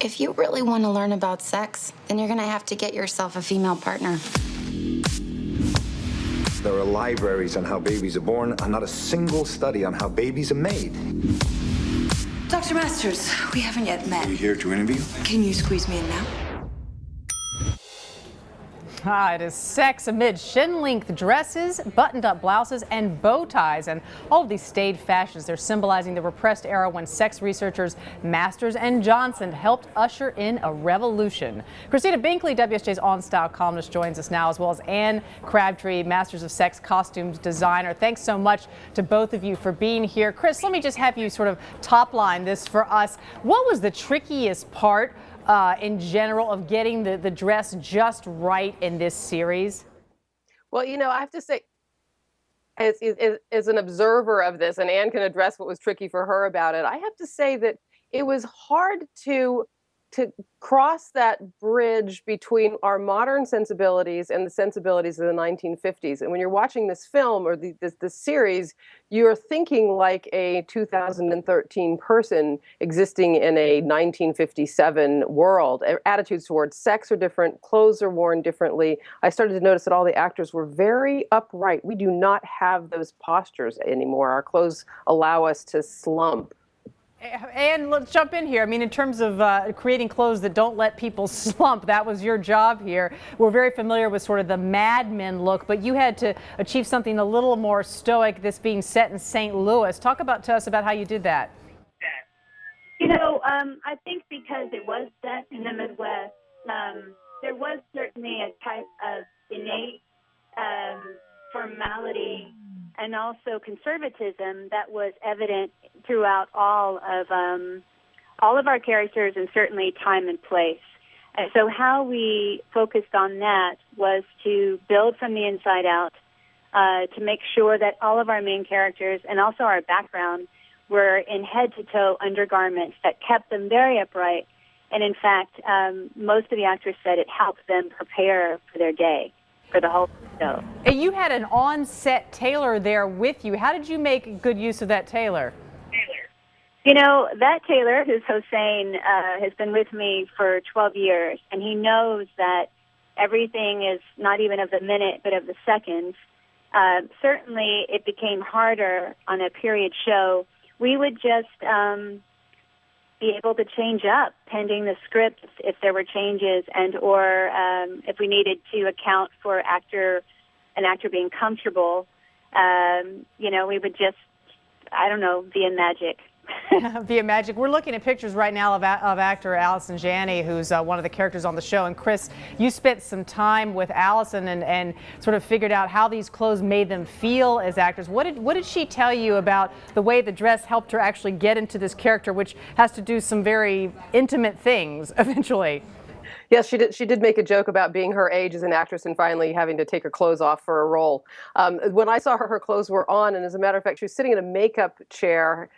If you really want to learn about sex, then you're going to have to get yourself a female partner. There are libraries on how babies are born and not a single study on how babies are made. Dr. Masters, we haven't yet met. Are you here to interview? Can you squeeze me in now? It is sex amid shin-length dresses, buttoned-up blouses, and bow ties. And all of these staid fashions, they're symbolizing the repressed era when sex researchers Masters and Johnson helped usher in a revolution. Christina Binkley, WSJ's On Style columnist, joins us now, as well as Ane Crabtree, Masters of Sex costumes designer. Thanks so much to both of you for being here. Chris, let me just have you sort of top line this for us. What was the trickiest part in general of getting the dress just right in this series? Well, you know, I have to say, as an observer of this, and Ane can address what was tricky for her about it, I have to say that it was hard to cross that bridge between our modern sensibilities and the sensibilities of the 1950s. And when you're watching this film or this series, you're thinking like a 2013 person existing in a 1957 world. Attitudes towards sex are different. Clothes are worn differently. I started to notice that all the actors were very upright. We do not have those postures anymore. Our clothes allow us to slump. And let's jump in here. I mean, in terms of creating clothes that don't let people slump, that was your job here. We're very familiar with sort of the Mad Men look, but you had to achieve something a little more stoic, this being set in St. Louis. Talk to us about how you did that. You know, I think because it was set in the Midwest, there was certainly a type of innate formality and also conservatism that was evident throughout all of our characters and certainly time and place. And so how we focused on that was to build from the inside out, to make sure that all of our main characters and also our background were in head-to-toe undergarments that kept them very upright. And in fact, most of the actors said it helped them prepare for their day, for the whole show. And you had an on-set tailor there with you. How did you make good use of that tailor? You know, that tailor, who's Hossein, has been with me for 12 years, and he knows that everything is not even of the minute, but of the seconds. Certainly, it became harder on a period show. We would just be able to change up pending the script if there were changes, and or if we needed to account for an actor being comfortable. You know, we would just, I don't know, be in magic. Via magic. We're looking at pictures right now of actor Allison Janney, who's one of the characters on the show. And Chris, you spent some time with Allison and sort of figured out how these clothes made them feel as actors. What did she tell you about the way the dress helped her actually get into this character, which has to do some very intimate things eventually? Yes, she did. She did make a joke about being her age as an actress and finally having to take her clothes off for a role. When I saw her, her clothes were on, and as a matter of fact, she was sitting in a makeup chair.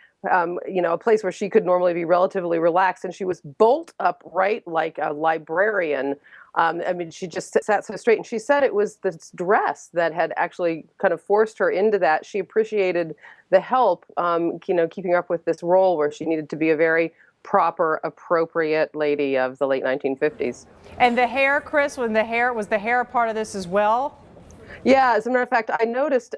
You know, a place where she could normally be relatively relaxed, and she was bolt upright like a librarian. I mean, she just sat so straight, and she said it was this dress that had actually kind of forced her into that. She appreciated the help, you know, keeping up with this role where she needed to be a very proper, appropriate lady of the late 1950s. And the hair, Chris, was the hair a part of this as well? Yeah, as a matter of fact, I noticed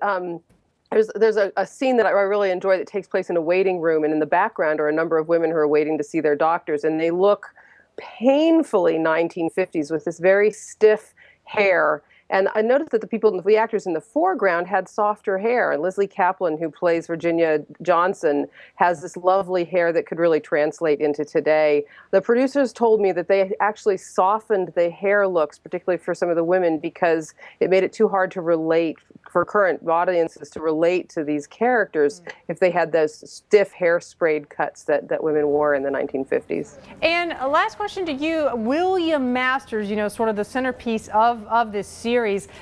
there's a scene that I really enjoy that takes place in a waiting room, and in the background are a number of women who are waiting to see their doctors, and they look painfully 1950s with this very stiff hair. And I noticed that the actors in the foreground had softer hair. And Leslie Kaplan, who plays Virginia Johnson, has this lovely hair that could really translate into today. The producers told me that they actually softened the hair looks, particularly for some of the women, because it made it too hard to relate for current audiences to relate to these characters if they had those stiff hairsprayed cuts that women wore in the 1950s. And a last question to you, William Masters, you know, sort of the centerpiece of this series.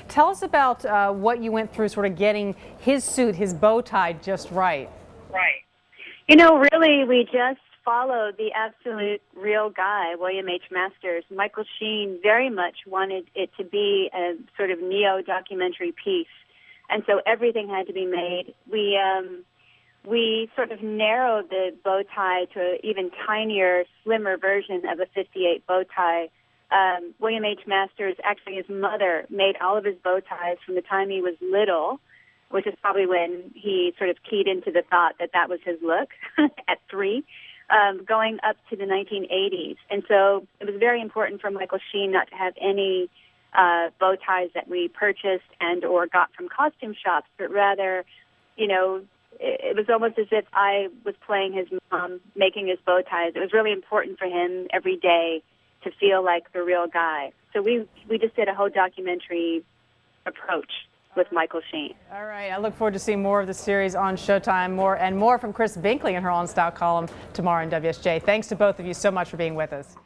Tell us about what you went through sort of getting his suit, his bow tie just right. Right. You know, really, we just followed the absolute real guy, William H. Masters. Michael Sheen very much wanted it to be a sort of neo-documentary piece. And so everything had to be made. We we sort of narrowed the bow tie to an even tinier, slimmer version of a 58 bow tie. William H. Masters, actually his mother, made all of his bow ties from the time he was little, which is probably when he sort of keyed into the thought that that was his look at 3, going up to the 1980s. And so it was very important for Michael Sheen not to have any bow ties that we purchased and or got from costume shops, but rather, you know, it was almost as if I was playing his mom, making his bow ties. It was really important for him every day to feel like the real guy. So we just did a whole documentary approach with Michael Sheen. All right, I look forward to seeing more of the series on Showtime. More from Chris Binkley in her On Style column tomorrow in WSJ. Thanks to both of you so much for being with us.